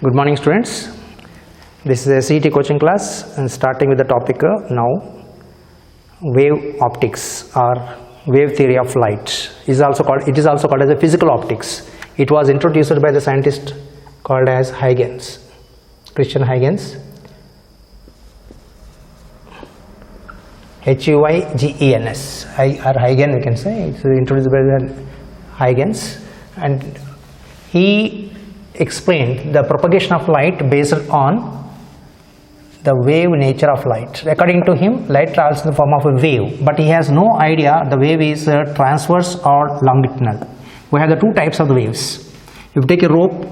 Good morning, students. This is a CET coaching class and starting with the topic now wave optics or wave theory of light. It is also called as a physical optics. It was introduced by the scientist called as Huygens, Christian Huygens, Huygens, or Huygens we can say. It's introduced by the Huygens, and he explained the propagation of light based on the wave nature of light. According to him, light travels in the form of a wave, but he has no idea the wave is transverse or longitudinal. We have the two types of the waves. If you take a rope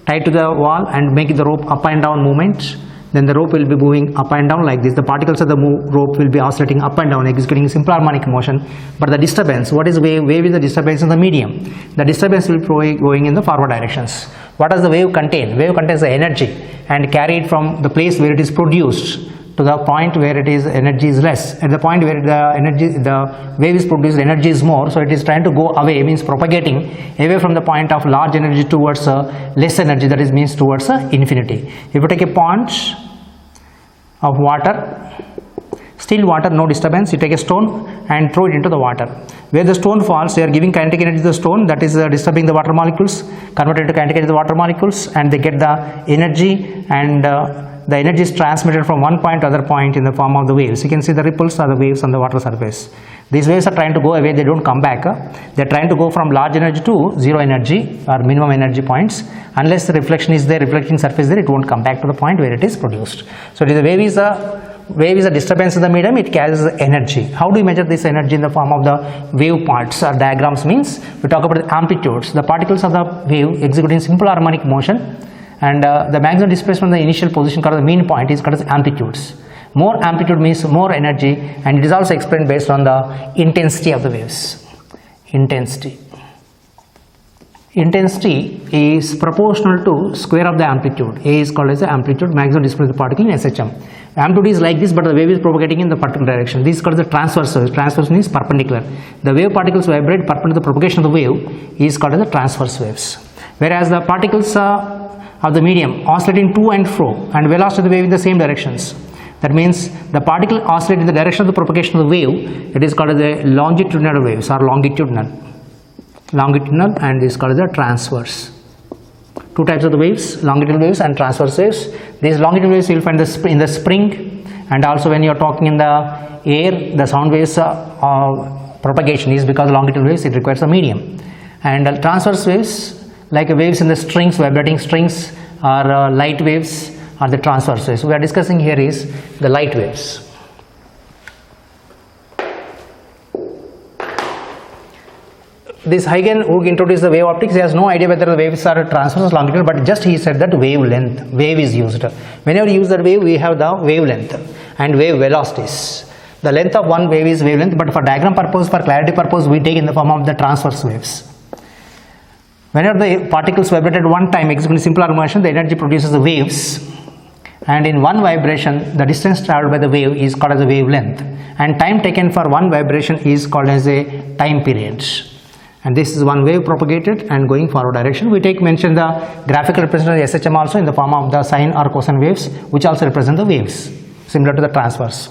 tied to the wall and make the rope up and down movement, then the rope will be moving up and down like this. The particles of the rope will be oscillating up and down, executing simple harmonic motion. But the disturbance, what is wave? Wave is the disturbance in the medium. The disturbance will be going in the forward directions. What does the wave contain? Wave contains the energy and carried from the place where it is produced to the point where it is energy is less. At the point where the wave is produced, energy is more, so it is trying to go away, means propagating away from the point of large energy towards less energy, that is means towards infinity. If you take a pond of water, still water, no disturbance, you take a stone and throw it into the water. Where the stone falls, you are giving kinetic energy to the stone, that is disturbing the water molecules, converted into kinetic energy to the water molecules, and they get the energy, and the energy is transmitted from one point to other point in the form of the waves. You can see the ripples are the waves on the water surface. These waves are trying to go away, they don't come back. They are trying to go from large energy to zero energy or minimum energy points. Unless the reflection is there, reflecting surface there, it won't come back to the point where it is produced. So the wave is a disturbance in the medium, it carries energy. How do we measure this energy in the form of the wave parts or diagrams? Means we talk about the amplitudes. The particles of the wave executing simple harmonic motion, and the maximum displacement from the initial position called the mean point is called as amplitudes. More amplitude means more energy, and it is also explained based on the intensity of the waves. Intensity is proportional to square of the amplitude. A is called as the amplitude, maximum displacement of the particle in SHM. Amplitude is like this, but the wave is propagating in the particular direction. This is called the transverse wave. Transverse means perpendicular. The wave particles vibrate perpendicular to the propagation of the wave is called as the transverse waves. Whereas the particles of the medium oscillating to and fro and velocity of the wave in the same directions. That means the particle oscillates in the direction of the propagation of the wave. It is called as the longitudinal waves or longitudinal, and is called as the transverse. Two types of the waves, longitudinal waves and transverse waves. These longitudinal waves you will find in the spring, and also when you are talking in the air, the sound waves propagation is because longitudinal waves, it requires a medium. And transverse waves, like waves in the strings, vibrating strings, or light waves, are the transverse waves. We are discussing here is the light waves. This Huygens, who introduced the wave optics, he has no idea whether the waves are transverse or longitudinal, but just he said that wavelength, wave is used. Whenever you use that wave, we have the wavelength and wave velocities. The length of one wave is wavelength, but for diagram purpose, for clarity purpose, we take in the form of the transverse waves. Whenever the particles vibrate at one time, executing simple harmonic motion, the energy produces the waves, and in one vibration, the distance traveled by the wave is called as a wavelength, and time taken for one vibration is called as a time period. And this is one wave propagated and going forward direction. We mention the graphical representation of SHM also in the form of the sine or cosine waves, which also represent the waves, similar to the transverse.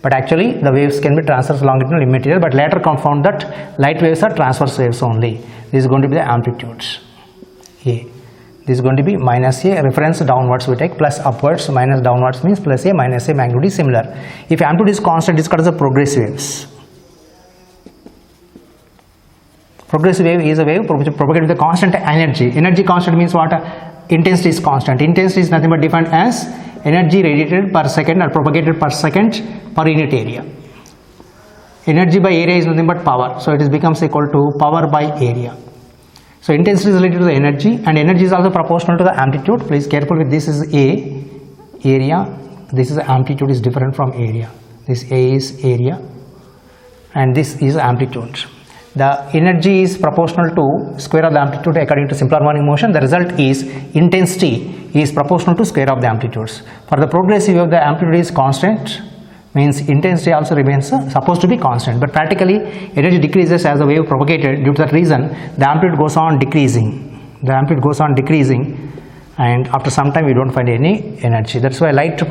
But actually, the waves can be transverse, longitudinal, immaterial, but later found that light waves are transverse waves only. This is going to be the amplitudes. A. This is going to be minus A, reference downwards we take, plus upwards, minus downwards means plus A, minus A, magnitude is similar. If amplitude is constant, it is called as the progressive waves. Progressive wave is a wave propagated with a constant energy. Energy constant means what? Intensity is constant. Intensity is nothing but defined as energy radiated per second or propagated per second per unit area. Energy by area is nothing but power. So it becomes equal to power by area. So intensity is related to the energy, and energy is also proportional to the amplitude. Please careful with this is A, area. This is amplitude is different from area. This A is area, and this is amplitude. The energy is proportional to square of the amplitude according to simple harmonic motion. The result is intensity is proportional to square of the amplitudes. For the progressive wave, the amplitude is constant, means intensity also remains supposed to be constant, but practically energy decreases as the wave propagated. Due to that reason, the amplitude goes on decreasing. and after some time you don't find any energy. That's why light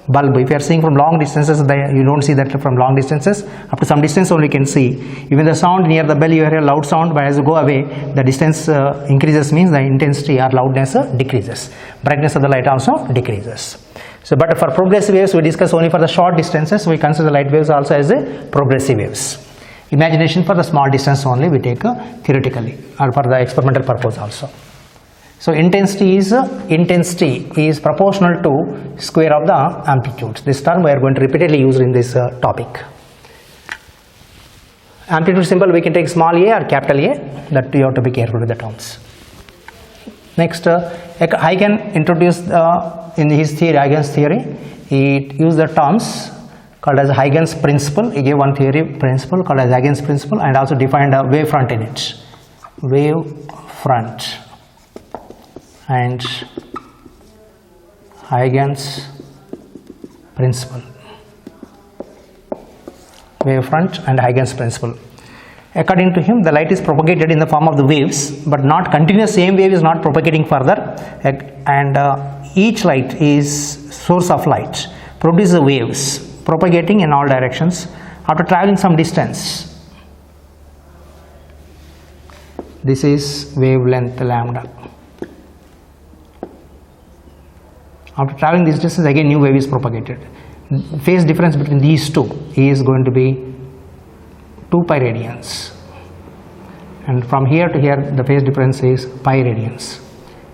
bulb, if you are seeing from long distances, you don't see that from long distances. Up to some distance only you can see. Even the sound near the bell, you hear a loud sound, but as you go away, the distance increases, means the intensity or loudness decreases. Brightness of the light also decreases. So, but for progressive waves, we discuss only for the short distances. We consider the light waves also as a progressive waves. Imagination for the small distance only we take theoretically or for the experimental purpose also. So intensity is proportional to square of the amplitude. This term we are going to repeatedly use in this topic. Amplitude symbol we can take small a or capital A, that you have to be careful with the terms. Next, Huygens introduced in his theory, Huygens theory, he used the terms called as Huygens principle. He gave one theory principle called as Huygens principle and also defined a wavefront in it. Wavefront and Huygens principle. Wavefront and Huygens principle. According to him, the light is propagated in the form of the waves, but not continuous. Same wave is not propagating further, and each light is source of light, produces waves propagating in all directions after traveling some distance. This is wavelength lambda. After traveling this distance, again new wave is propagated. Phase difference between these two is going to be 2 pi radians, and from here to here the phase difference is pi radians.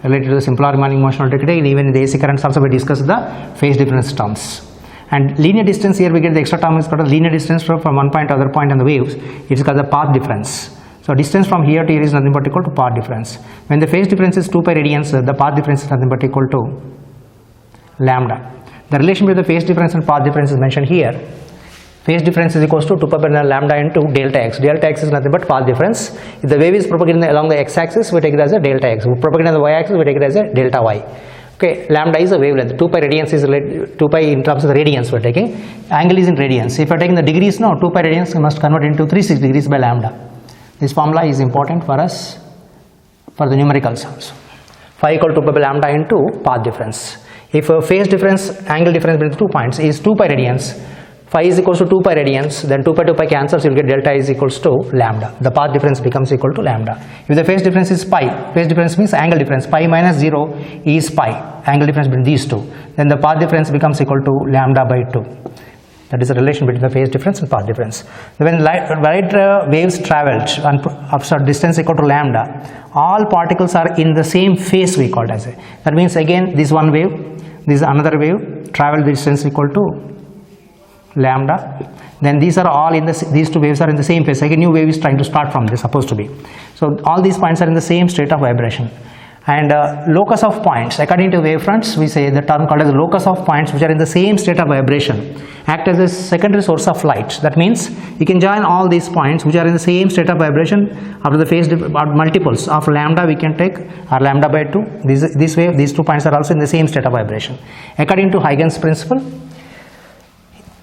Related to the simple harmonic motional decay, and even in the AC currents also we discuss the phase difference terms. And linear distance, here we get the extra term is called as linear distance from one point to other point on the waves. It is called the path difference. So distance from here to here is nothing but equal to path difference. When the phase difference is 2 pi radians, the path difference is nothing but equal to lambda. The relation between the phase difference and path difference is mentioned here. Phase difference is equals to 2 pi lambda into delta x. Delta x is nothing but path difference. If the wave is propagated along the x-axis, we take it as a delta x. If propagated on the y-axis, we take it as a delta y. Okay, lambda is a wavelength. 2 pi radians is 2 pi in terms of the radians we are taking. Angle is in radians. If you are taking the degrees now, 2 pi radians you must convert into 360 degrees by lambda. This formula is important for us for the numericals also. Phi equal to 2 pi lambda into path difference. If a phase difference, angle difference between the 2 points is 2 pi radians, phi is equals to 2 pi radians, then 2 pi cancels, you will get delta is equals to lambda. The path difference becomes equal to lambda. If the phase difference is pi, phase difference means angle difference, pi minus 0 is pi, angle difference between these two, then the path difference becomes equal to lambda by 2. That is the relation between the phase difference and path difference. When light waves traveled after distance equal to lambda, all particles are in the same phase, we call it as a. That means again this one wave, this is another wave, travel distance equal to lambda, then these are all in these two waves are in the same phase. Again new wave is trying to start from this, supposed to be. So all these points are in the same state of vibration. And locus of points, according to wavefronts, we say the term called as locus of points which are in the same state of vibration act as a secondary source of light. That means you can join all these points which are in the same state of vibration after the phase multiples of lambda we can take, or lambda by 2. This wave, these 2 points are also in the same state of vibration. According to Huygens principle,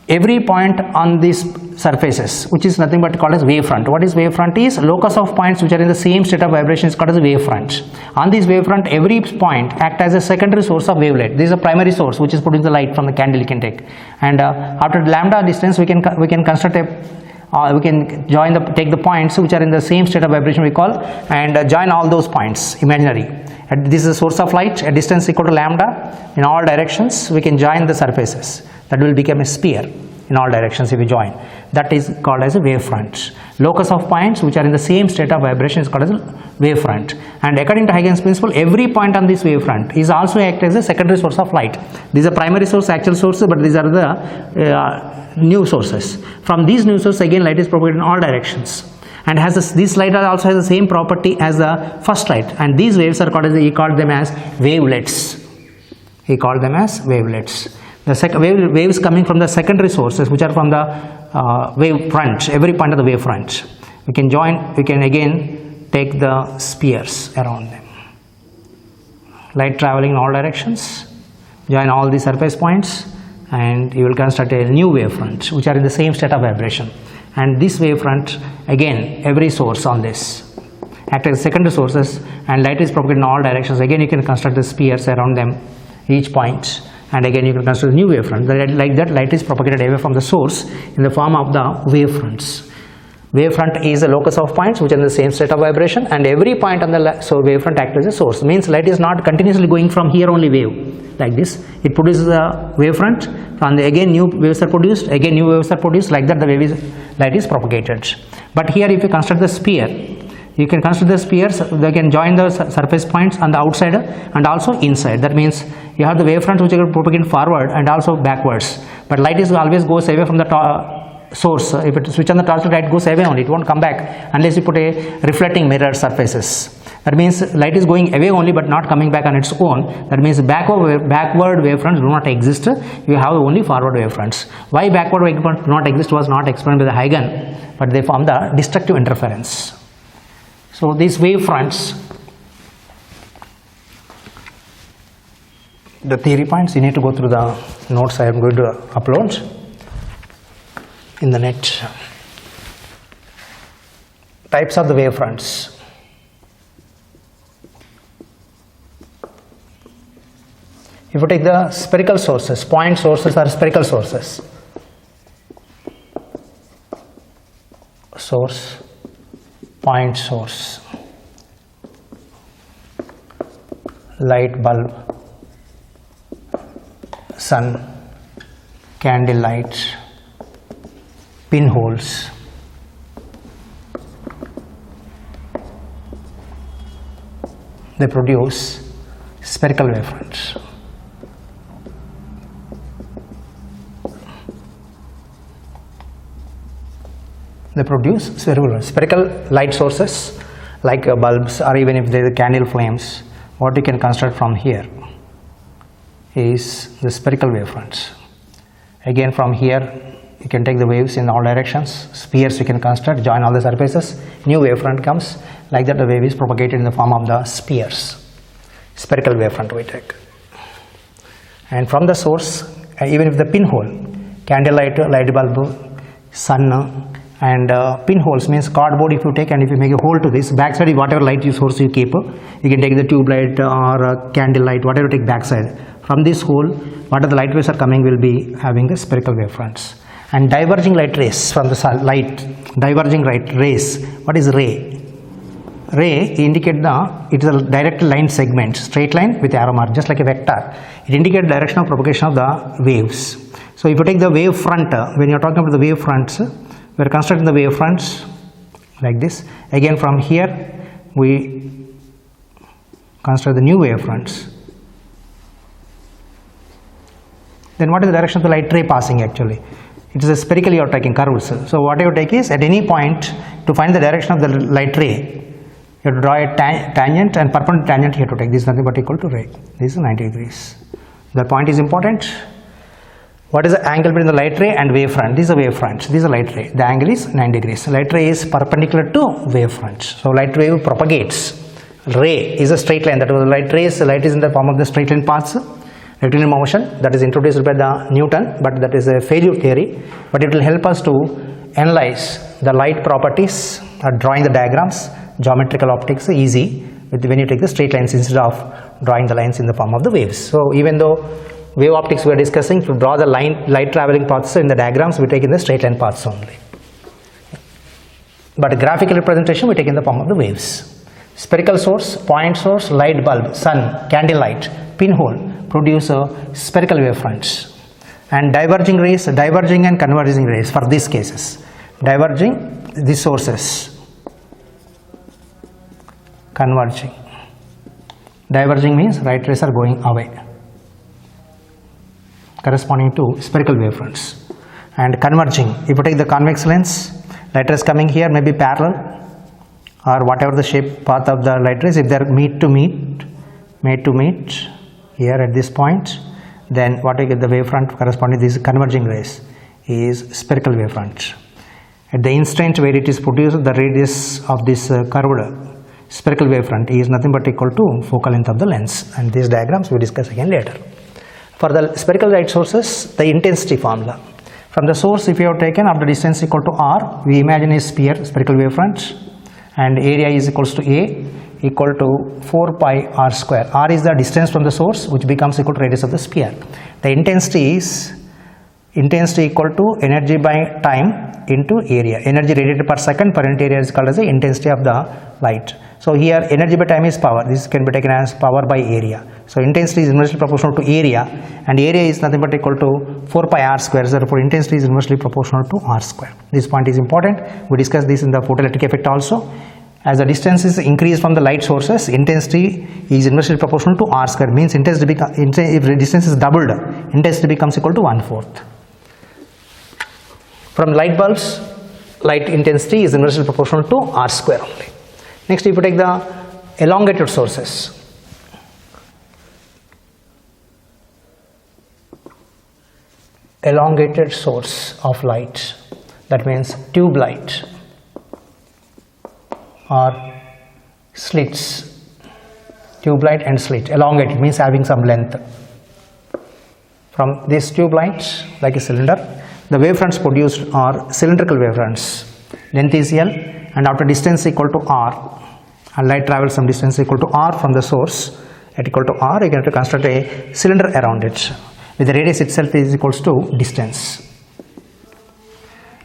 every point on these surfaces, which is nothing but called as wavefront. What is wavefront? Is locus of points which are in the same state of vibration is called as wavefront. On this wavefront, every point act as a secondary source of wavelet. This is a primary source which is producing the light from the candle you can take. And after lambda distance, we can construct a we can take the points which are in the same state of vibration we call, and join all those points imaginary. And this is a source of light at distance equal to lambda in all directions. We can join the surfaces. That will become a sphere in all directions if we join. That is called as a wavefront. Locus of points which are in the same state of vibration is called as a wavefront. And according to Huygens principle, every point on this wavefront is also act as a secondary source of light. These are primary source, actual sources, but these are the new sources. From these new sources again light is propagated in all directions. And this light also has the same property as the first light. And these waves are called as, he called them as wavelets. He called them as wavelets. The waves coming from the secondary sources which are from the wave front, every point of the wave front. We can again take the spheres around them. Light traveling in all directions, join all the surface points, and you will construct a new wavefront which are in the same state of vibration. And this wavefront, again every source on this, act as secondary sources, and light is propagated in all directions. Again you can construct the spheres around them, each point, and again you can construct a new wavefront. Like that, light is propagated away from the source in the form of the wavefronts. Wavefront is a locus of points which are in the same state of vibration, and every point on the wavefront acts as a source. Means light is not continuously going from here only wave like this. It produces a wavefront, and again new waves are produced, again new waves are produced. Like that, the light is propagated. But here, if you construct the sphere, you can construct the spheres. They can join the surface points on the outside and also inside. That means you have the wavefronts which are propagated forward and also backwards. But light is always goes away from the source. If it switch on the torch, light goes away only, it won't come back unless you put a reflecting mirror surfaces. That means light is going away only but not coming back on its own. That means backward wavefronts do not exist. You have only forward wavefronts. Why backward wavefronts do not exist was not explained by the Huygens, but they form the destructive interference. So these wavefronts, the theory points, you need to go through the notes I am going to upload in the net. Types of the wavefronts. If you take the spherical sources, point sources are spherical sources. Source, point source, light bulb, sun, candle light, pinholes, they produce spherical wavefronts. They produce spherical light sources like bulbs, or even if there are candle flames. What you can construct from here is the spherical wavefronts. Again, from here you can take the waves in all directions. Spheres you can construct, join all the surfaces, new wavefront comes. Like that, the wave is propagated in the form of the spheres. Spherical wavefront we take. And from the source, even if the pinhole, candlelight, light bulb, sun, and pinholes means cardboard. If you take and if you make a hole to this backside, whatever light source you keep, you can take the tube light or candle light, whatever you take backside. From this hole, whatever the light waves are coming will be having the spherical wavefronts. And diverging light rays from the light, diverging light rays. What is ray? Ray indicate it is a direct line segment, straight line with arrow mark, just like a vector. It indicates direction of propagation of the waves. So if you take the wave front, when you are talking about the wave fronts, we are constructing the wave fronts like this. Again, from here we construct the new wave fronts. Then what is the direction of the light ray passing actually? It is a spherical you are taking curves. So what you take is, at any point, to find the direction of the light ray, you have to draw a tangent and perpendicular tangent here to take. This is nothing but equal to ray. This is 90 degrees. The point is important. What is the angle between the light ray and wavefront? This is a wavefront. This is a light ray. The angle is 90 degrees. Light ray is perpendicular to wavefront. So light wave propagates. Ray is a straight line. That was light rays. Light is in the form of the straight line paths. Rectilinear motion, that is introduced by the Newton, but that is a failure theory. But it will help us to analyze the light properties, drawing the diagrams. Geometrical optics easy when you take the straight lines instead of drawing the lines in the form of the waves. So even though wave optics we are discussing, to draw the light traveling paths in the diagrams, we take in the straight line paths only. But graphical representation we take in the form of the waves. Spherical source, point source, light bulb, sun, candle light, pinhole produce spherical wavefronts. And diverging rays, diverging and converging rays for these cases. Diverging, these sources. Converging. Diverging means light rays are going away, corresponding to spherical wavefronts. And converging, if you take the convex lens, light rays coming here may be parallel, or whatever the shape path of the light rays, if they are made to meet here at this point, then what you get the wavefront corresponding to these converging rays is spherical wavefront. At the instant where it is produced, the radius of this curved spherical wavefront is nothing but equal to focal length of the lens, and these diagrams we discuss again later. For the spherical light sources, the intensity formula. From the source, if you have taken of the distance equal to r, we imagine a sphere, spherical wavefront, and area is equals to A equal to 4 pi r square. R is the distance from the source, which becomes equal to radius of the sphere. The intensity is equal to energy by time into area. Energy radiated per second per unit area is called as the intensity of the light. So here energy by time is power. This can be taken as power by area. So intensity is inversely proportional to area, and area is nothing but equal to 4 pi r square. Therefore intensity is inversely proportional to r square. This point is important. We discussed this in the photoelectric effect also. As the distance is increased from the light sources, intensity is inversely proportional to r square. Means intensity if the distance is doubled, intensity becomes equal to 1/4. From light bulbs, light intensity is inversely proportional to r square only. Next, if you take the elongated sources, elongated source of light, that means tube light or slits, tube light and slit. Elongated means having some length. From this tube light, like a cylinder, the wavefronts produced are cylindrical wavefronts. Length is L, and after distance equal to r, and light travels some distance equal to r from the source at equal to r, you can have to construct a cylinder around it with the radius itself is equals to distance.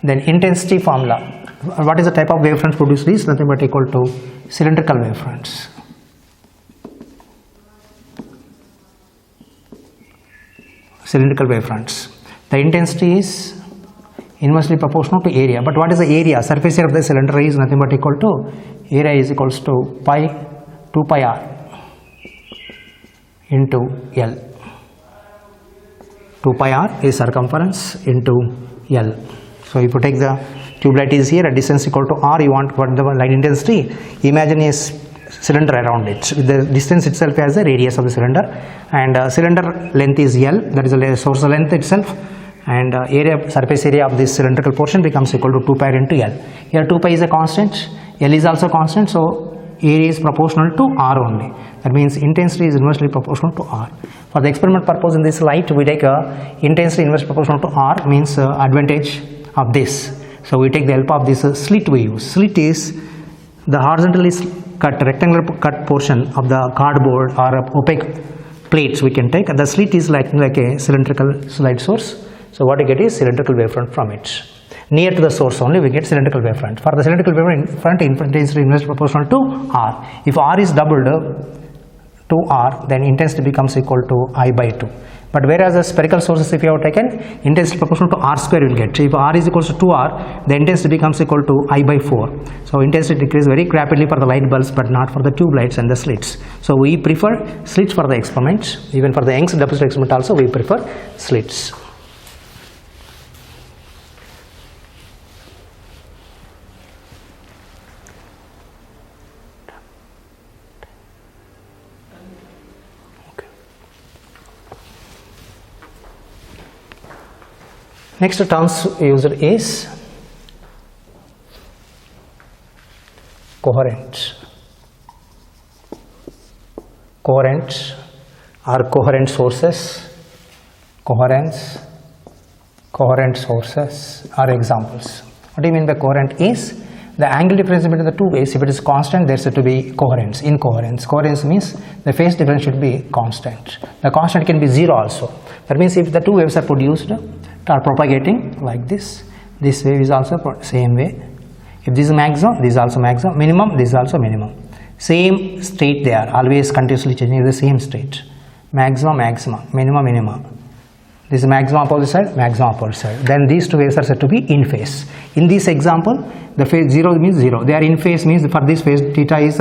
Then intensity formula. What is the type of wavefront produced? Is nothing but equal to cylindrical wavefronts. Cylindrical wavefronts. The intensity is inversely proportional to area. But what is the area? Surface area of the cylinder is nothing but equal to, area is equals to 2 pi r into L. 2 pi r is circumference into L. So if you take the tube light is here, at distance equal to r, you want what the light intensity. Imagine a cylinder around it. The distance itself as the radius of the cylinder, and cylinder length is L, that is the source length itself, and area, surface area of this cylindrical portion becomes equal to 2 pi into L. Here 2 pi is a constant, L is also constant, so area is proportional to r only. That means intensity is inversely proportional to r. For the experiment purpose in this light, we take intensity inversely proportional to r, means advantage of this. So we take the help of this slit we use. Slit is the horizontally cut, rectangular cut portion of the cardboard or opaque plates we can take. The slit is like a cylindrical light source. So what you get is cylindrical wavefront from it. Near to the source only we get cylindrical wavefront. For the cylindrical wavefront, intensity is inversely proportional to r. If r is doubled to r, then intensity becomes equal to I by 2. But whereas the spherical sources, if you have taken, intensity proportional to r square you will get. So if r is equals to 2r, the intensity becomes equal to I by 4. So intensity decreases very rapidly for the light bulbs, but not for the tube lights and the slits. So we prefer slits for the experiment. Even for the Young's double-slit experiment also we prefer slits. Next terms used is coherent. Coherent are coherent sources. Coherence, coherent sources are examples. What do you mean by coherent? Is the angle difference between the two waves, if it is constant, there is to be coherence. Incoherence. Coherence means the phase difference should be constant. The constant can be 0 also. That means if the two waves are produced, are propagating like this wave is also same way. If this is maximum, this is also maximum. Minimum, this is also minimum. Same state they are, always continuously changing the same state. Maximum, maxima, minima, minima. This is maximum opposite side, maximum opposite side. Then these two waves are said to be in phase. In this example, the phase 0 means 0. They are in phase means for this phase theta is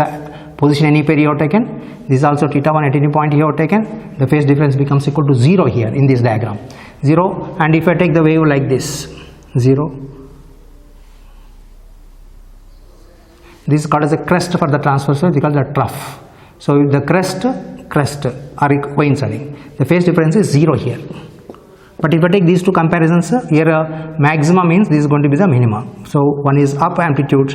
position any pair you have taken. This is also theta 1 at any point you have taken. The phase difference becomes equal to 0 here in this diagram. 0, and if I take the wave like this, 0, this is called as a crest for the transverse wave, we call it a trough. So if the crest are coinciding, the phase difference is 0 here. But if I take these two comparisons, here maxima means this is going to be the minima. So one is up amplitude,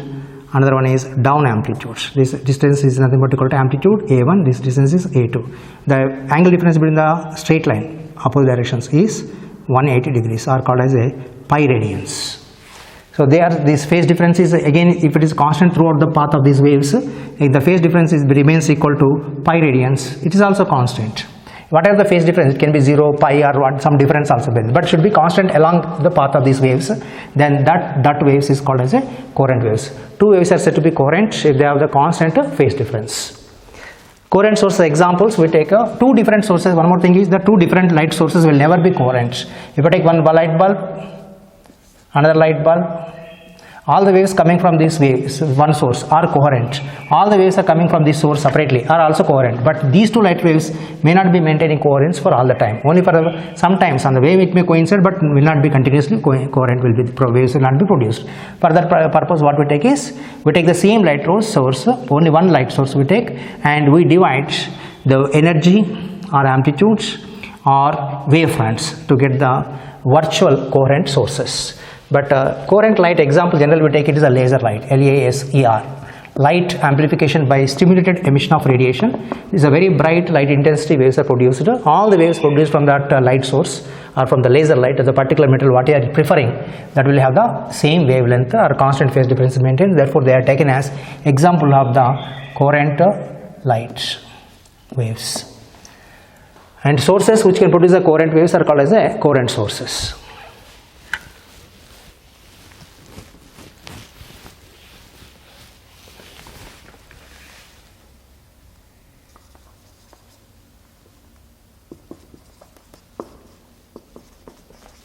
another one is down amplitude. This distance is nothing but equal to amplitude A1, this distance is A2. The angle difference between the straight line opposite directions is 180 degrees, are called as a pi radians. So this phase difference is, again, if it is constant throughout the path of these waves, if the phase difference remains equal to pi radians, it is also constant. Whatever the phase difference, it can be 0, pi, or what, some difference also, but should be constant along the path of these waves. Then that waves is called as a coherent waves. Two waves are said to be coherent if they have the constant phase difference. Coherent source examples, we take two different sources. One more thing is that two different light sources will never be coherent. If I take one light bulb, another light bulb, all the waves coming from this one source are coherent. All the waves are coming from this source separately are also coherent. But these two light waves may not be maintaining coherence for all the time. Only for sometimes on the wave it may coincide, but will not be continuously coherent. Waves will not be produced. For that purpose, what we take is, we take the same light source, only one light source we take, and we divide the energy or amplitudes or wavefronts to get the virtual coherent sources. But coherent light example generally we take it is a laser light, LASER. Light amplification by stimulated emission of radiation. This is a very bright light intensity waves are produced. All the waves produced from that light source or from the laser light of the particular metal what you are preferring, that will have the same wavelength or constant phase difference maintained. Therefore, they are taken as example of the coherent light waves. And sources which can produce the coherent waves are called as a coherent sources.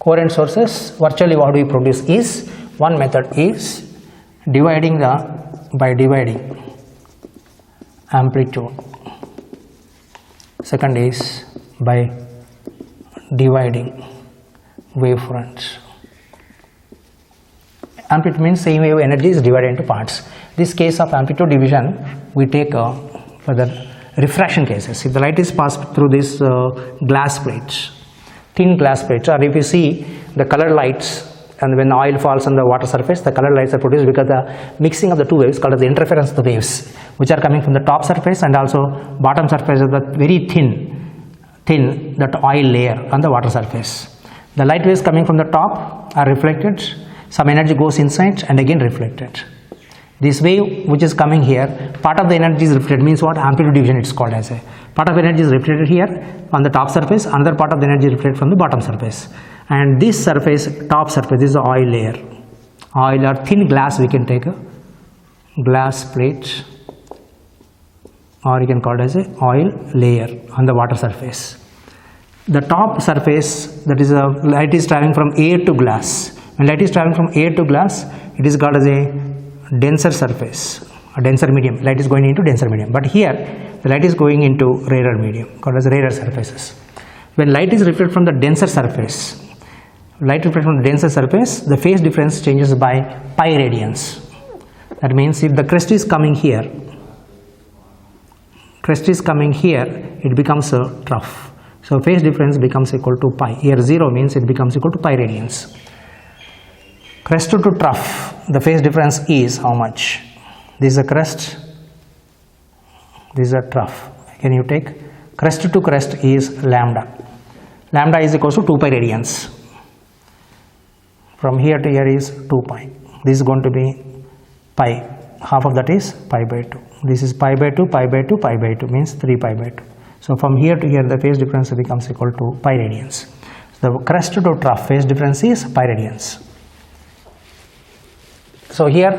Coherent sources, virtually what we produce is, one method is by dividing amplitude. Second is by dividing wavefronts. Amplitude means same wave energy is divided into parts. This case of amplitude division we take for the refraction cases. If the light is passed through this glass plates, thin glass plates, or if you see the colored lights, and when oil falls on the water surface, the colored lights are produced because the mixing of the two waves called as the interference of the waves, which are coming from the top surface and also bottom surface of the very thin that oil layer on the water surface. The light waves coming from the top are reflected, some energy goes inside and again reflected. This wave which is coming here, part of the energy is reflected, means what? Amplitude division it's called as a. Part of energy is reflected here on the top surface, another part of the energy is reflected from the bottom surface. And this surface, top surface, this is the oil layer. Oil or thin glass, we can take a glass plate, or you can call it as a oil layer on the water surface. The top surface, that is light is traveling from air to glass. When light is traveling from air to glass, it is called as a denser surface, a denser medium. Light is going into denser medium. But here, the light is going into rarer medium, called as rarer surfaces. When light is reflected from the denser surface, the phase difference changes by pi radians. That means if the crest is coming here, it becomes a trough. So phase difference becomes equal to pi. Here 0 means it becomes equal to pi radians. Crest to trough, the phase difference is how much? This is a crest, this is a trough. Can you take? Crest to crest is lambda. Lambda is equal to 2 pi radians. From here to here is 2 pi. This is going to be pi. Half of that is pi by 2. This is pi by 2, pi by 2, pi by 2 means 3 pi by 2. So from here to here the phase difference becomes equal to pi radians. So the crest to trough phase difference is pi radians. So here,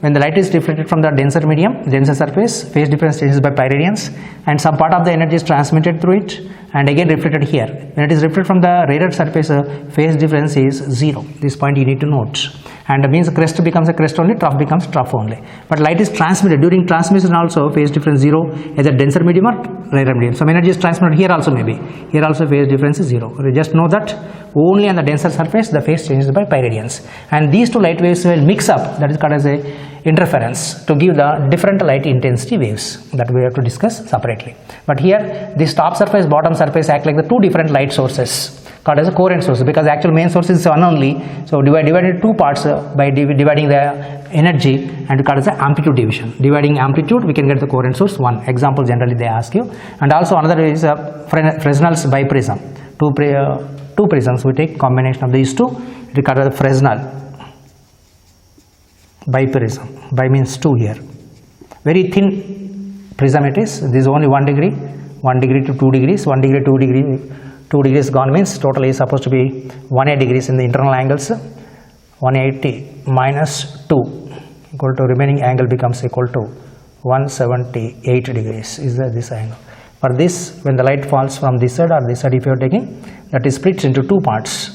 when the light is reflected from the denser medium, denser surface, phase difference changes by pi radians, and some part of the energy is transmitted through it and again reflected here. When it is reflected from the rarer surface, phase difference is 0. This point you need to note. And means crest becomes a crest only, trough becomes trough only. But light is transmitted. During transmission also, phase difference 0, either denser medium or rarer medium. Some energy is transmitted here also maybe. Here also phase difference is 0. You just know that only on the denser surface the phase changes by pi radians. And these two light waves will mix up, that is called as a interference, to give the different light intensity waves that we have to discuss separately. But here this top surface, bottom surface act like the two different light sources called as a coherent source, because the actual main source is one only. So divided two parts by dividing the energy, and called as the amplitude division. Dividing amplitude, we can get the coherent source 1. Example generally they ask you. And also another is Fresnel's biprism. Two prisms, we take combination of these two, it is called as the Fresnel biprism. Bi means 2 here. Very thin prism it is. This is only 1 degree, 1 degree to 2 degrees, 1 degree, 2 degree, 2 degrees gone means totally supposed to be 180 degrees in the internal angles. 180 minus 2 equal to remaining angle becomes equal to 178 degrees is this angle. For this, when the light falls from this side or this side, if you are taking, that is split into 2 parts.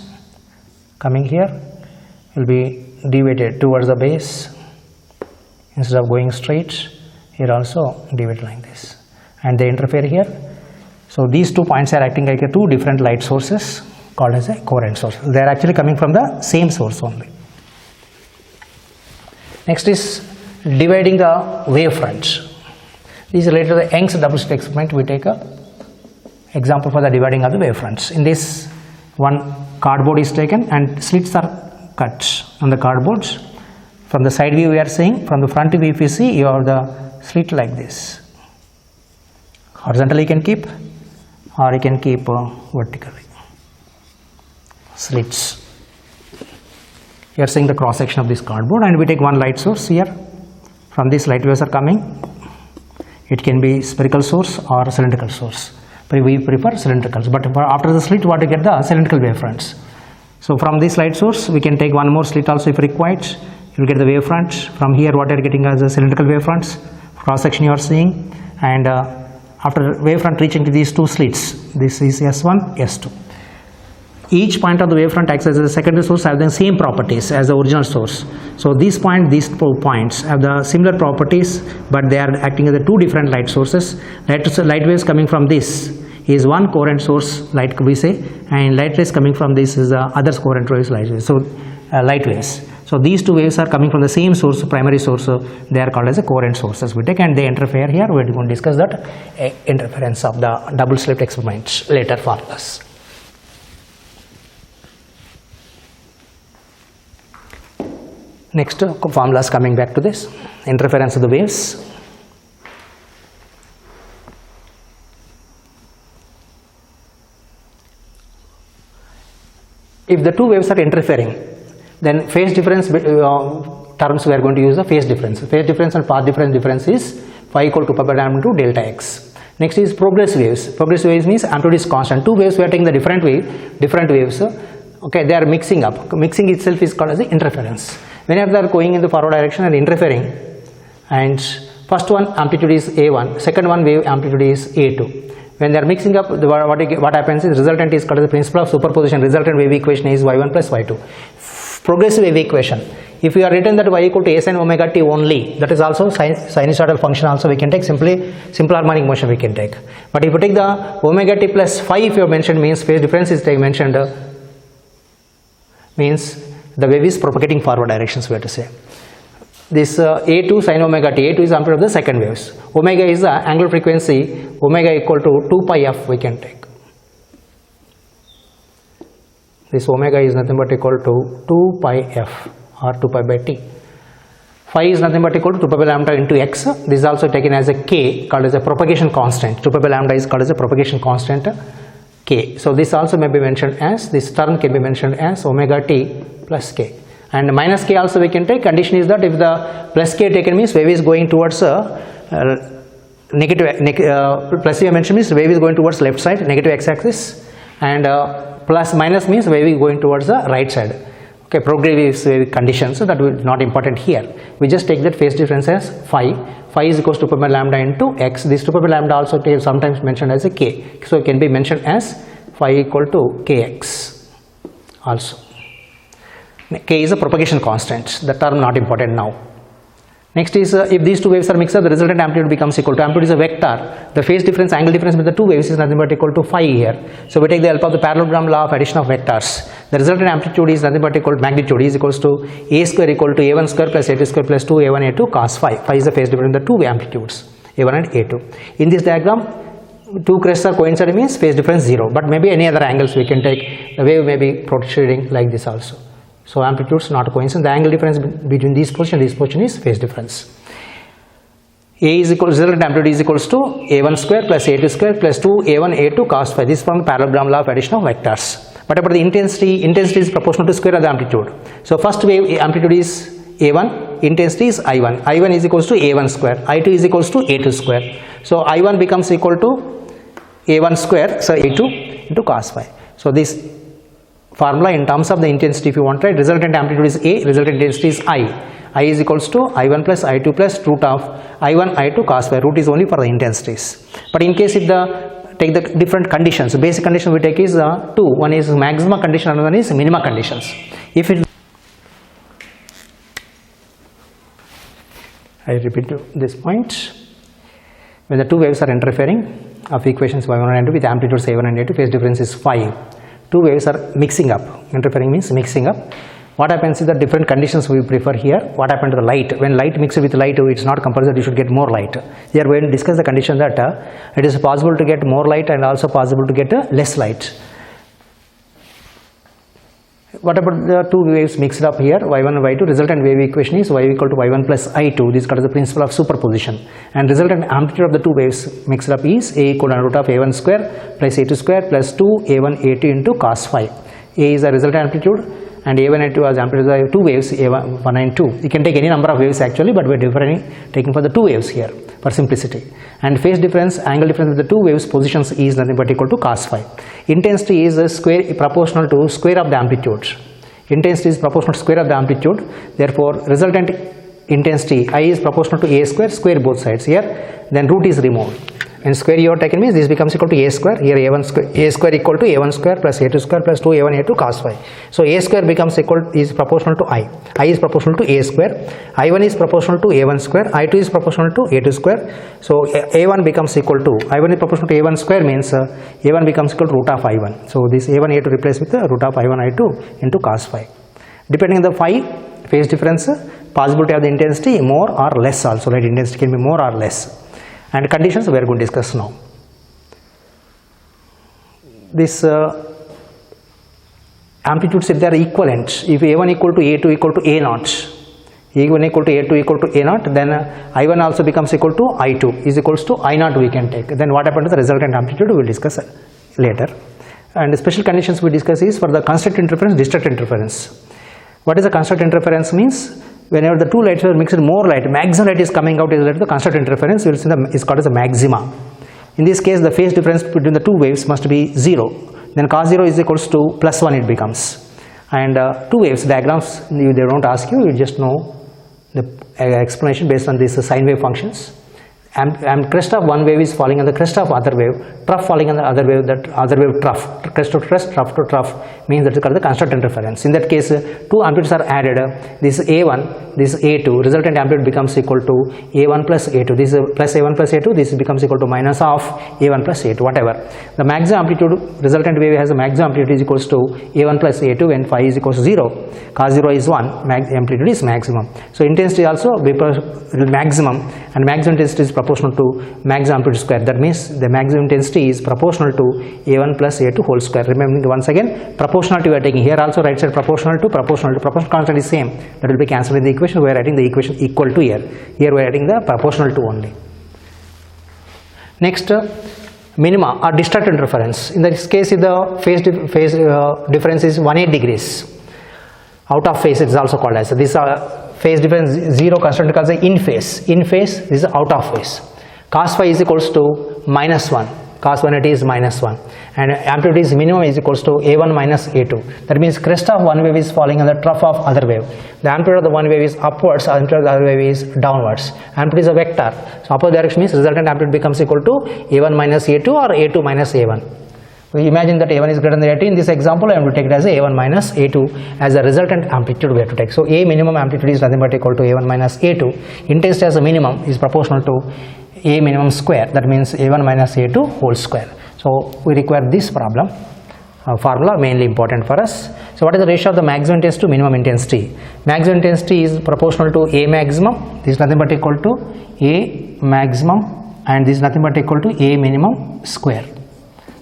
Coming here will be deviated towards the base instead of going straight. Here also deviate like this, and they interfere here. So these 2 points are acting like 2 different light sources called as a coherent source. They are actually coming from the same source only. Next is dividing the wavefront. This is related to the Young's double slit experiment. We take a example for the dividing of the wavefronts. In this, one cardboard is taken and slits are cut on the cardboards. From the side view we are seeing, from the front view if you see, you have the slit like this. Horizontally you can keep, or you can keep vertically. Slits. You are seeing the cross section of this cardboard, and we take one light source here. From this light waves are coming. It can be spherical source or cylindrical source. We prefer cylindricals, but after the slit, what you get the cylindrical wavefronts. So from this light source, we can take one more slit also if required. You will get the wavefront. From here, what you are getting as the cylindrical wavefronts. Cross section you are seeing, and after wavefront reaching to these 2 slits, this is S1, S2. Each point of the wavefront acts as a secondary source, have the same properties as the original source. So these 2 points have the similar properties, but they are acting as the 2 different light sources. Light waves coming from this is one coherent source, light we say, and light rays coming from this is the other coherent waves, light waves. So light waves. So these 2 waves are coming from the same source, primary source. So they are called as a coherent sources we take, and they interfere here. We are going to discuss that interference of the double slit experiments later for us. Next formulas coming back to this interference of the waves. If the 2 waves are interfering, then phase difference terms we are going to use the phase difference. Phase difference and path difference is phi equal to pi by lambda to delta x. Next is progress waves. Progress waves means amplitude is constant. 2 waves we are taking the different waves. Okay, they are mixing up. Mixing itself is called as the interference. Whenever they are going in the forward direction and interfering, and first one amplitude is A1, second one wave amplitude is A2. When they are mixing up, what happens is resultant is called as the principle of superposition. Resultant wave equation is y1 plus y2. Progressive wave equation. If we are written that y equal to a sin omega t only, that is also sinusoidal function also we can take, simple harmonic motion we can take. But if you take the omega t plus phi, if you have mentioned, means phase difference is mentioned, means the wave is propagating forward directions we have to say. This A2 sin omega t, A2 is amplitude of the second waves. Omega is the angular frequency, omega equal to 2 pi f we can take. This omega is nothing but equal to 2 pi f or 2 pi by t. Phi is nothing but equal to 2 pi by lambda into x. This is also taken as a k, called as a propagation constant. 2 pi by lambda is called as a propagation constant k. So this also may be mentioned as, this term can be mentioned as omega t plus k. And minus k also we can take. Condition is that if the plus k taken means wave is going towards plus we mentioned means wave is going towards left side, negative x-axis, and plus minus means wave is going towards the right side. Okay, progressive wave condition, so that will not important here. We just take that phase difference as phi. Phi is equals to 2 pi lambda into x. This 2 pi lambda also sometimes mentioned as a k. So it can be mentioned as phi equal to kx also. K is a propagation constant. The term not important now. Next is if these 2 waves are mixed up, the resultant amplitude becomes equal to, amplitude is a vector. The phase difference, angle difference between the 2 waves is nothing but equal to phi here. So we take the help of the parallelogram law of addition of vectors. The resultant amplitude is nothing but equal to, magnitude is equals to a square equal to a1 square plus a2 square plus 2 a1 a2 cos phi. Phi is the phase difference between the 2 amplitudes, a1 and a2. In this diagram, 2 crests are coinciding means phase difference 0, but maybe any other angles we can take. The wave may be protruding like this also. So amplitudes not coincident. The angle difference between these position and this position is phase difference. A is equal to resultant amplitude is equals to a1 square plus a2 square plus 2 a1 a2 cos phi. This is from the parallelogram law of addition of vectors. But about the intensity is proportional to square of the amplitude. So first wave amplitude is a1, intensity is I1. I1 is equals to A1 square. I2 is equals to A2 square. So I1 becomes equal to A1 square, so A2 into cos phi. So this formula in terms of the intensity, if you want, right, resultant amplitude is A, resultant intensity is I. I is equals to I1 plus I2 plus root of I1 I2 cos phi. Root is only for the intensities. But in case if take the different conditions, basic condition we take is two. One is maxima condition, another one is minima conditions. If it, I repeat this point, when the two waves are interfering of equations y1 and y2 with amplitudes a1 and a2, phase difference is 5. Two waves are mixing up. Interfering means mixing up. What happens is the different conditions we prefer here. What happened to the light? When light mixes with light, it's not compulsory that you should get more light. Here we will discuss the condition that it is possible to get more light and also possible to get less light. What about the two waves mixed up here, y1 and y2? Resultant wave equation is y equal to y1 plus i2. This is called the principle of superposition. And resultant amplitude of the two waves mixed up is a equal to root of a1 square plus a2 square plus 2 a1 a2 into cos phi. A is the resultant amplitude and a1 and 2 as amplitude of two waves, a1 and 2. You can take any number of waves actually, but we are taking for the two waves here for simplicity. And phase difference, angle difference of the two waves positions is nothing but equal to cos phi. Intensity is square proportional to square of the amplitude. Intensity is proportional to square of the amplitude. Therefore, resultant intensity I is proportional to a square, square both sides here. Then root is removed. And square you are taken means this becomes equal to a square. Here a1 square, a square equal to a1 square plus a2 square plus 2 a1 a2 cos phi. So a square becomes equal is proportional to I. I is proportional to a square. I1 is proportional to a1 square. I2 is proportional to a2 square. So a1 becomes equal to I1 is proportional to a1 square means a1 becomes equal to root of I1. So this a1 a2 replaced with the root of I1 I2 into cos phi. Depending on the phi phase difference, possibility of the intensity more or less also. Light intensity can be more or less. And conditions we are going to discuss now. This amplitudes, if they are equivalent, if a1 equal to a2 equal to a0, a1 equal to a2 equal to a0, then I1 also becomes equal to I2 is equals to I0 we can take. Then what happens to the resultant amplitude we will discuss later. And the special conditions we discuss is for the constant interference, distant interference. What is the constant interference means? Whenever the two lights are mixed, more light, maximum light is coming out is the constant interference, is called as a maxima. In this case, the phase difference between the two waves must be 0. Then cos 0 is equals to plus 1 it becomes. And two waves diagrams, they don't ask you, you just know the explanation based on these sine wave functions. And crest of one wave is falling on the crest of other wave, trough falling on the other wave, that other wave trough, crest to crest, trough to trough means that is called the constant interference. In that case, two amplitudes are added, this A1, this A2, resultant amplitude becomes equal to A1 plus A2, this is plus A1 plus A2, this becomes equal to minus of A1 plus A2, whatever. The maximum amplitude, resultant wave has a maximum amplitude is equals to A1 plus A2 when phi is equals to 0, cos 0 is 1, amplitude is maximum. So intensity also maximum, and maximum intensity is proportional to maximum amplitude square. That means the maximum intensity is proportional to a1 plus a2 whole square. Remember once again, proportionality we are taking here also, right side proportional to proportional constant is same. That will be cancelled in the equation. We are writing the equation equal to here. Here we are writing the proportional to only. Next, minima or distant interference. In this case, the phase difference is 180 degrees. Out of phase it is also called as. This phase difference 0 constant called in phase. In phase is out of phase. Cos phi is equals to minus 1. Cos 180 is minus 1. And amplitude is minimum is equals to a1 minus a2. That means crest of one wave is falling on the trough of other wave. The amplitude of the one wave is upwards, amplitude of the other wave is downwards. Amplitude is a vector. So opposite direction means resultant amplitude becomes equal to a1 minus a2 or a2 minus a1. We imagine that a1 is greater than a2. In this example, I am going to take it as a1 minus a2 as the resultant amplitude we have to take. So a minimum amplitude is nothing but equal to a1 minus a2. Intensity as a minimum is proportional to a minimum square. That means a1 minus a2 whole square. So we require this problem. Formula mainly important for us. So what is the ratio of the maximum intensity to minimum intensity? Maximum intensity is proportional to a maximum. This is nothing but equal to a maximum, and this is nothing but equal to a minimum square.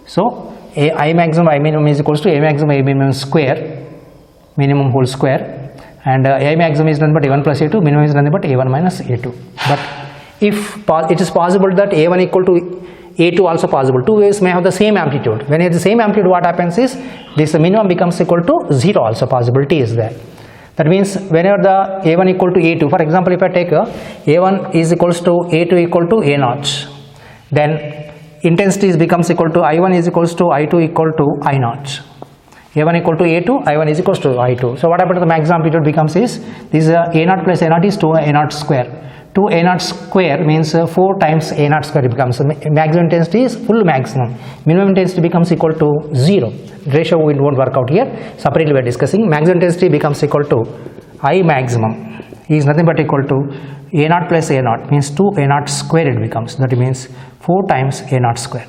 So I maximum I minimum is equals to a maximum a minimum square, minimum whole square, and a maximum is nothing but a1 plus a2, minimum is nothing but a1 minus a2. But if it is possible that a1 equal to a2 also possible, two waves may have the same amplitude. When it is the same amplitude, what happens is this minimum becomes equal to 0 also, possibility is there. That means whenever the A1 equal to A2, for example, if I take A1 is equals to A2 equal to A0, then intensity becomes equal to I1 is equals to I2 equal to I0. A1 equal to A2, I1 is equals to I2. So what happened to the maximum amplitude becomes is, this A0 plus A0 is 2 A0 square. 2 A0 square means 4 times A0 square becomes, maximum intensity is full maximum. Minimum intensity becomes equal to 0. Ratio won't work out here. Separately we are discussing. Maximum intensity becomes equal to I maximum is nothing but equal to A0 plus A0 means 2 A0 square it becomes. That means 4 times A0 square.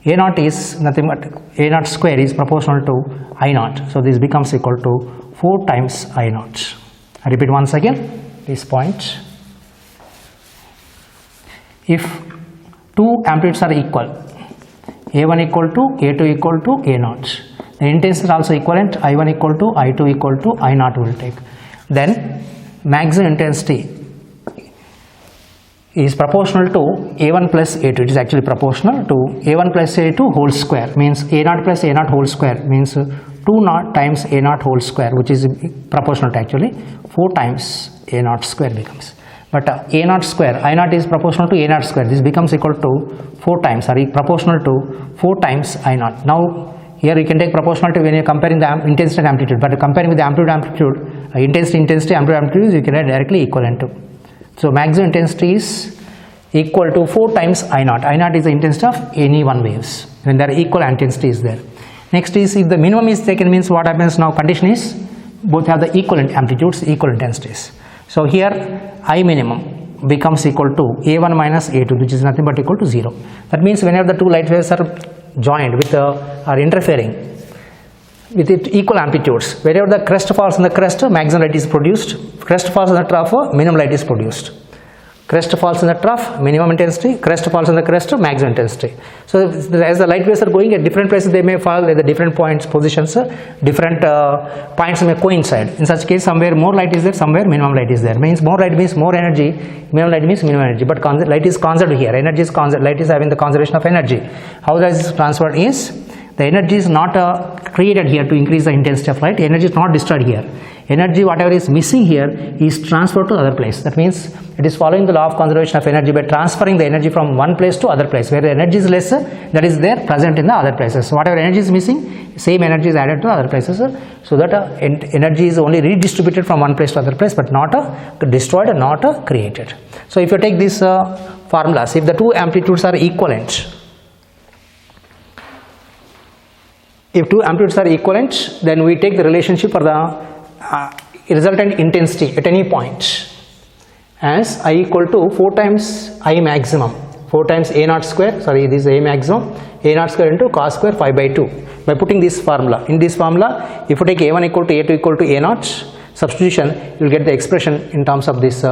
A0 is nothing but A0 square is proportional to I0. So this becomes equal to 4 times I0. I repeat once again this point. If two amplitudes are equal, A1 equal to A2 equal to A0, the intensity is also equivalent, I1 equal to I2 equal to I0 will take. Then maximum intensity is proportional to A1 plus A2. It is actually proportional to A1 plus A2 whole square, means A0 plus A0 whole square means 2 times A0 whole square, which is proportional to actually 4 times A0 square becomes. But A0 square, I0 is proportional to A0 square. This becomes equal to 4 times, proportional to 4 times I0. Now here you can take proportional to when you are comparing the intensity and amplitude, but comparing with the amplitude, intensity, amplitude, you can write directly equivalent to. So maximum intensity is equal to 4 times I0. I0 is the intensity of any one waves when there are equal intensity is there. Next is, if the minimum is taken, means what happens now, condition is both have the equivalent amplitudes, equal intensities. So here I minimum becomes equal to A1 minus A2, which is nothing but equal to 0. That means whenever the two light waves are joined with are interfering with it equal amplitudes, wherever the crest falls on the crest, maximum light is produced. Crest falls on the trough, minimum light is produced. Crest falls in the trough, minimum intensity. Crest falls on the crest, maximum intensity. So as the light waves are going at different places, they may fall at the different points, positions, different points may coincide. In such case, somewhere more light is there, somewhere minimum light is there. Means more light means more energy, minimum light means minimum energy. But light is conserved here. Energy is conserved. Light is having the conservation of energy. How that is transferred is, the energy is not created here to increase the intensity of light. Energy is not destroyed here. Energy, whatever is missing here, is transferred to other place. That means it is following the law of conservation of energy by transferring the energy from one place to other place. Where the energy is less, that is there present in the other places. So whatever energy is missing, same energy is added to other places. So that energy is only redistributed from one place to other place, but not destroyed and not created. So if you take these formulas, if the two amplitudes are equivalent, if two amplitudes are equivalent, then we take the relationship for the resultant intensity at any point as I equal to 4 times I maximum, 4 times A0 square, sorry, this is A maximum, A0 square into cos square 5 by 2. By putting this formula, in this formula, if you take A1 equal to A2 equal to A0, substitution, you will get the expression in terms of this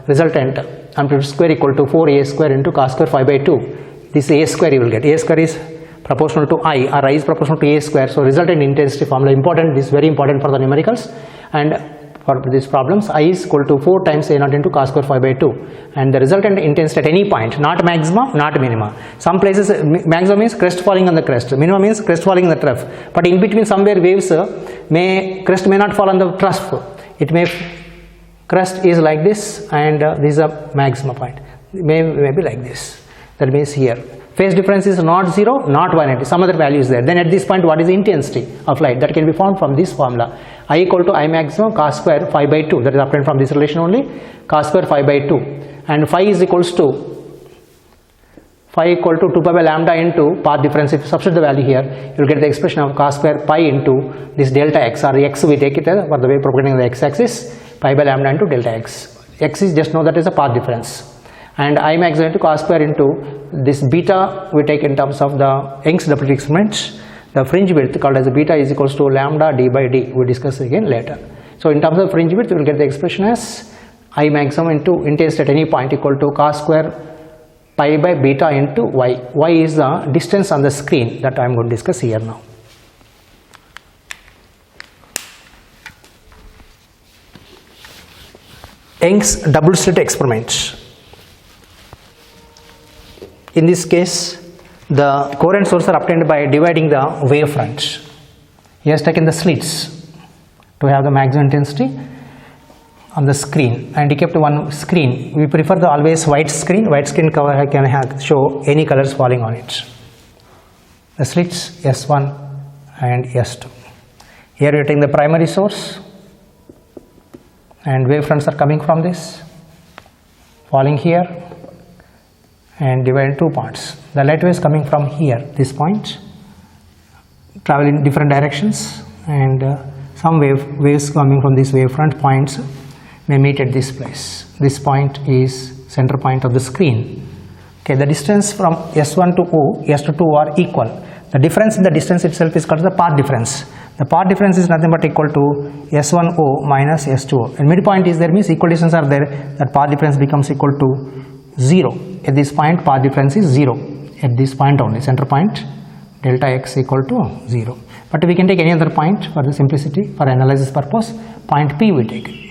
resultant amplitude square equal to 4A square into cos square 5 by 2. This A square you will get. A square is proportional to I, or I is proportional to A square. So resultant intensity formula important, this is very important for the numericals. And for these problems, I is equal to 4 times A0 into cos square 5 by 2. And the resultant intensity at any point, not maximum, not minima. Some places maximum means crest falling on the crest, minimum means crest falling in the trough. But in between somewhere waves crest may not fall on the trough. It may, crest is like this and this is a maximum point. May be like this. That means here. Phase difference is not 0, not 180, some other value is there. Then at this point, what is the intensity of light? That can be found from this formula. I equal to I maximum cos square 5 by 2. That is obtained from this relation only. Cos square 5 by 2. And phi is equals to, phi equal to 2 pi by lambda into path difference. If you substitute the value here, you will get the expression of cos square pi into this delta x, or x we take it as for the way propagating the x-axis, pi by lambda into delta x. X is just know that is a path difference. And I maximum into cos square into this beta we take in terms of the Young's double experiment. The fringe width called as beta is equals to lambda d by d. We discuss again later. So in terms of fringe width, we will get the expression as I maximum into intensity at any point equal to cos square pi by beta into y. Y is the distance on the screen that I am going to discuss here now. Young's double slit experiment. In this case, the coherent sources are obtained by dividing the wavefront. He has taken the slits to have the maximum intensity, on the screen, and he kept one screen. We prefer the always white screen. White screen cover can show any colors falling on it. The slits S1 and S2. Here we are taking the primary source, and wavefronts are coming from this, falling here, and divided in two parts. The light waves coming from here, this point, travel in different directions, and some waves coming from these wavefront points may meet at this place. This point is center point of the screen. Okay, the distance from S1 to O, S to 2 are equal. The difference in the distance itself is called the path difference. The path difference is nothing but equal to S1O minus S2O. And midpoint is there, means equal distance are there, that path difference becomes equal to 0. At this point, path difference is 0. At this point only, center point, delta x equal to 0. But we can take any other point for the simplicity, for analysis purpose. Point P we take.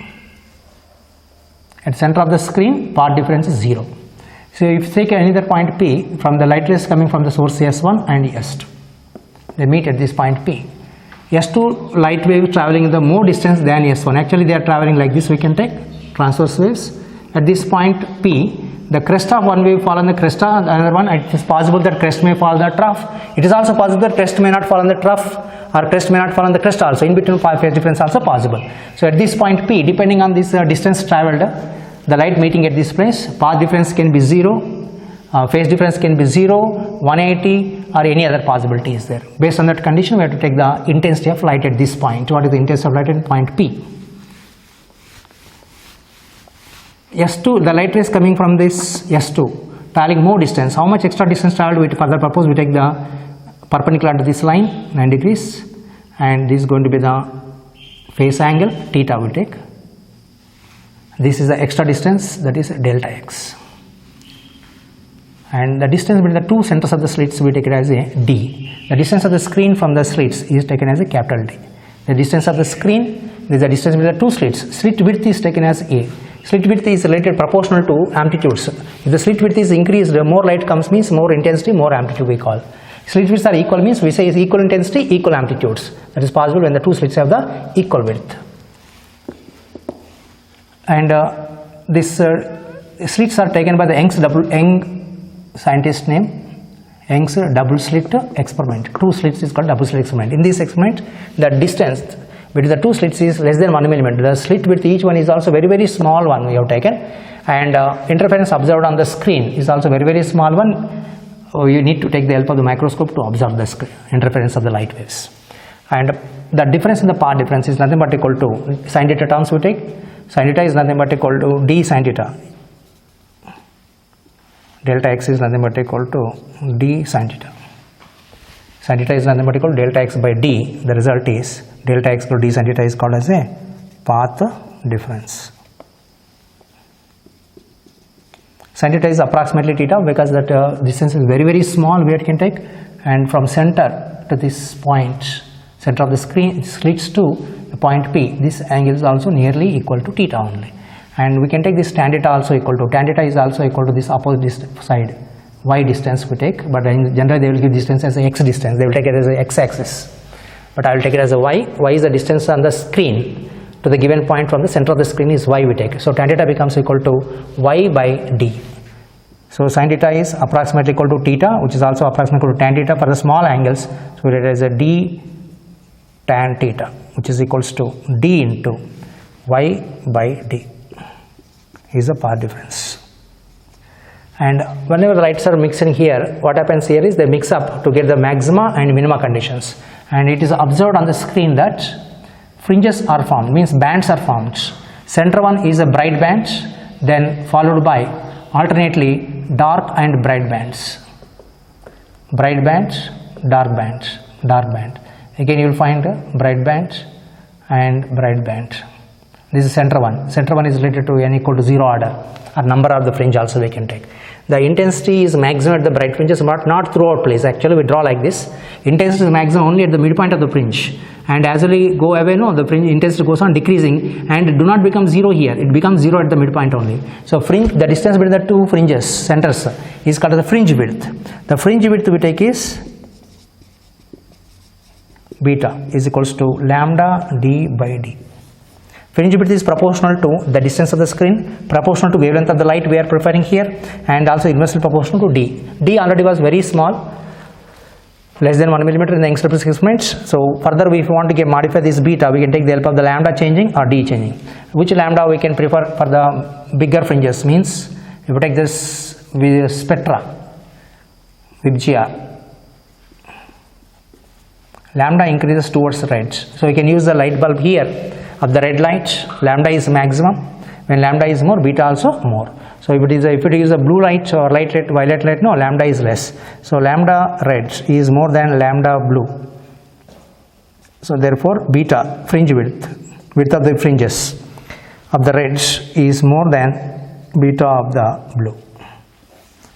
At center of the screen, path difference is 0. So if you take any other point P, from the light rays coming from the source S1 and S2, they meet at this point P. S2 light wave traveling the more distance than S1. Actually they are traveling like this, we can take transverse waves. At this point P, the crest of one wave fall on the crest of another one. It is possible that crest may fall on the trough. It is also possible that crest may not fall on the trough, or crest may not fall on the crest also. In between phase difference also possible. So at this point P, depending on this distance traveled, the light meeting at this place, path difference can be 0, phase difference can be 0, 180, or any other possibility is there. Based on that condition, we have to take the intensity of light at this point. What is the intensity of light at point P? S2, the light rays coming from this S2, traveling more distance. How much extra distance traveled? For that purpose, we take the perpendicular to this line, 9 degrees, and this is going to be the phase angle, theta we take. This is the extra distance, that is delta x. And the distance between the two centers of the slits we take it as a d. The distance of the screen from the slits is taken as a capital D. The distance of the screen is the distance between the two slits. Slit width is taken as A. Slit width is related proportional to amplitudes. If the slit width is increased, more light comes means more intensity, more amplitude we call. Slit widths are equal means we say is equal intensity, equal amplitudes. That is possible when the two slits have the equal width. And this slits are taken by the Young's scientist name, Young's double slit experiment. Two slits is called double slit experiment. In this experiment, the distance between the two slits is less than 1 millimeter. The slit width each one is also very small one we have taken, and interference observed on the screen is also very small one. You need to take the help of the microscope to observe the interference of the light waves. And the difference in the path difference is nothing but equal to sin theta terms we take. Sin theta is nothing but equal to d sin theta. Delta x is nothing but equal to d sin theta. Sin theta is nothing but equal to delta x by d. The result is delta x plus d sin theta is called as a path difference. Sin theta is approximately theta because that distance is very small we can take, and from center to this point, center of the screen slits to the point P, this angle is also nearly equal to theta only. And we can take this tan theta also equal to, tan theta is also equal to this opposite side, y distance we take, but in general they will give distance as a x distance, they will take it as a x axis. But I will take it as a y. Y is the distance on the screen to the given point from the center of the screen is y we take. So tan theta becomes equal to y by d. So sin theta is approximately equal to theta, which is also approximately equal to tan theta for the small angles. So we write it as a d tan theta, which is equals to d into y by d is the path difference. And whenever the lights are mixing here, what happens here is they mix up to get the maxima and minima conditions. And it is observed on the screen that fringes are formed, means bands are formed. Center one is a bright band, then followed by alternately dark and bright bands. Bright band, dark band, dark band. Again you will find a bright band and bright band. This is center one. Center one is related to n equal to 0 order, or number of the fringe also we can take. The intensity is maximum at the bright fringes, but not throughout place. Actually we draw like this. Intensity is maximum only at the midpoint of the fringe, and as we go away, no, the fringe intensity goes on decreasing and do not become 0 here. It becomes 0 at the midpoint only. So fringe, the distance between the two fringes, centers, is called the fringe width. The fringe width we take is beta is equals to lambda d by d. Fringe width is proportional to the distance of the screen, proportional to wavelength of the light we are preferring here, and also inversely proportional to d. D already was very small, less than 1 millimeter in the Young's experiments. So further, if we want to modify this beta, we can take the help of the lambda changing or d changing. Which lambda we can prefer for the bigger fringes means, if we take this with spectra, Vibgea, lambda increases towards red. So we can use the light bulb here of the red light, lambda is maximum. When lambda is more, beta also more. So if it is a blue light or light red, violet light, no, lambda is less. So lambda red is more than lambda blue. So therefore beta fringe width of the fringes of the reds is more than beta of the blue.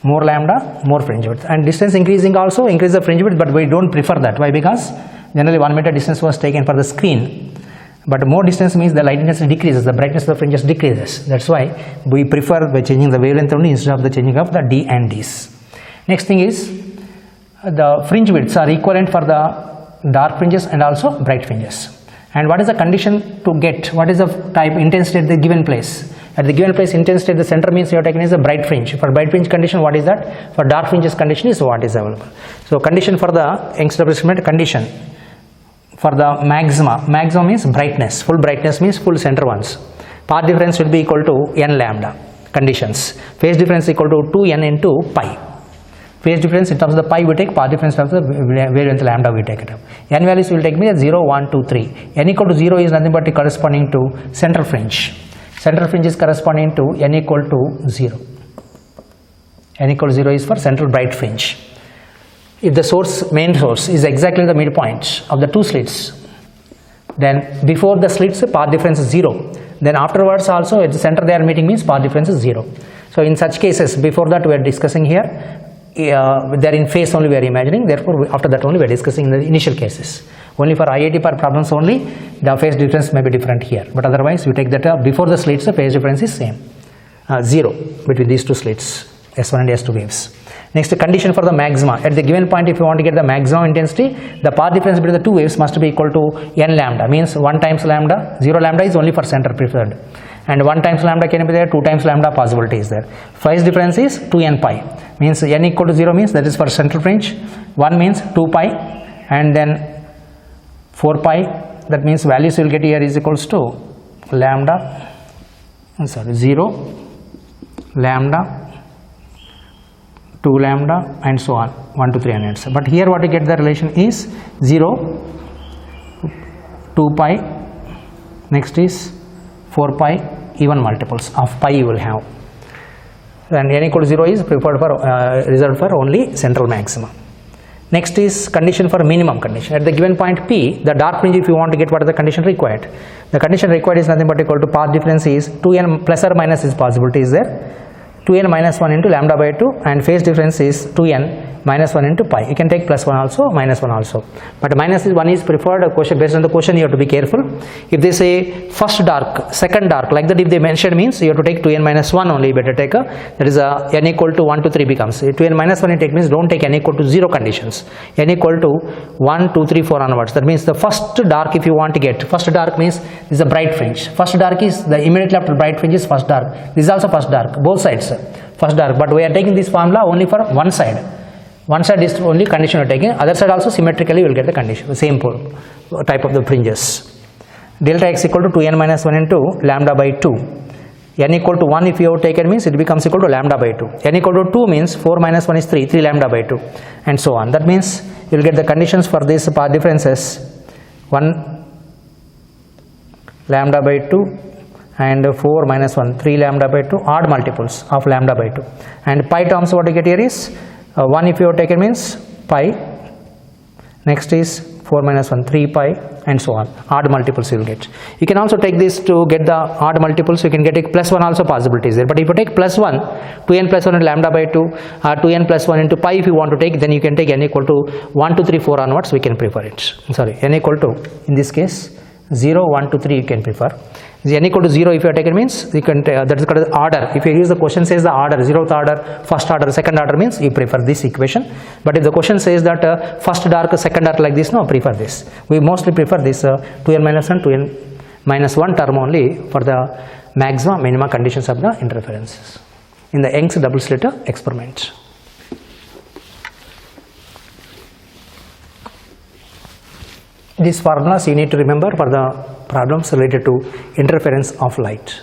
More lambda, more fringe width, and distance increasing also increase the fringe width, but we don't prefer that. Why? Because generally 1 meter distance was taken for the screen. But more distance means the light intensity decreases, the brightness of the fringes decreases. That's why we prefer by changing the wavelength only instead of the changing of the D and Ds. Next thing is the fringe widths are equivalent for the dark fringes and also bright fringes. And what is the condition to get? What is the type intensity at the given place? At the given place, intensity at the center means you have taken is a bright fringe. For bright fringe condition, what is that? For dark fringes condition is what is available. So condition for the Young's experiment condition. For the maxima, maximum means brightness, full brightness means full center ones. Path difference will be equal to n lambda conditions. Phase difference equal to 2n into pi. Phase difference in terms of the pi we take, path difference in terms of the wavelength lambda we take it up. N values will take me as 0, 1, 2, 3. N equal to 0 is nothing but corresponding to central fringe. Central fringe is corresponding to n equal to 0. N equal to 0 is for central bright fringe. If the main source is exactly the midpoint of the two slits, then before the slits path difference is 0. Then afterwards also at the center they are meeting means path difference is 0. So in such cases, before that we are discussing here, they are in phase only we are imagining, therefore after that only we are discussing in the initial cases. Only for IIT problems only the phase difference may be different here, but otherwise we take that before the slits the phase difference is same, 0 between these two slits, S1 and S2 waves. Next, condition for the maxima. At the given point, if you want to get the maximum intensity, the path difference between the two waves must be equal to n lambda, means 1 times lambda. 0 lambda is only for center preferred, and 1 times lambda can be there, 2 times lambda possibility is there. Phase difference is 2n pi, means n equal to 0 means that is for central fringe, 1 means 2 pi, and then 4 pi, that means values you will get here is equals to lambda, 0, lambda, 2 lambda and so on, 1 to 3 and so. But here what you get the relation is 0, 2 pi, next is 4 pi, even multiples of pi you will have, and n equal to 0 is preferred for reserved for only central maxima. Next is condition for minimum condition. At the given point P, the dark fringe, if you want to get what is the condition required, the condition required is nothing but equal to path difference is 2n plus or minus is possibility is there, 2n minus 1 into lambda by 2, and phase difference is 2n minus 1 into pi. You can take plus 1 also, minus 1 also, but minus 1 is preferred. Question based on the question you have to be careful. If they say first dark, second dark, like that if they mentioned means you have to take 2n minus 1 only, better take a, that is a n equal to 1 to 3 becomes 2n minus 1 you take means don't take n equal to 0 conditions, n equal to 1, 2, 3, 4 onwards. That means the first dark if you want to get, first dark means this is a bright fringe, first dark is the immediately after bright fringe is first dark, this is also first dark, both sides first dark, but we are taking this formula only for one side. One side is only condition you are taking, other side also symmetrically you will get the condition, the same type of the fringes. Delta x equal to 2n minus 1 into lambda by 2. N equal to 1 if you have taken means it becomes equal to lambda by 2. N equal to 2 means 4 minus 1 is 3, 3 lambda by 2 and so on. That means you will get the conditions for this path differences 1 lambda by 2 and 4 minus 1, 3 lambda by 2, odd multiples of lambda by 2. And pi terms what you get here is 1 if you have taken means pi, next is 4 minus 1, 3 pi and so on, odd multiples you will get. You can also take this to get the odd multiples, you can get it plus 1 also possibilities there, but if you take plus 1, 2n plus 1 into lambda by 2 or 2n plus 1 into pi if you want to take, then you can take n equal to 1, 2, 3, 4 onwards we can prefer it. Sorry, n equal to, in this case 0, 1, 2, 3 you can prefer. The n equal to 0 if you are taken means you can that is called order. If you use the question says the order, 0th order, first order, second order means you prefer this equation. But if the question says that first dark, second dark like this, no, prefer this. We mostly prefer this 2n minus 1, 2n minus one term only for the maxima minima conditions of the interferences in the Young's double slit experiment. These formulas you need to remember for the problems related to interference of light.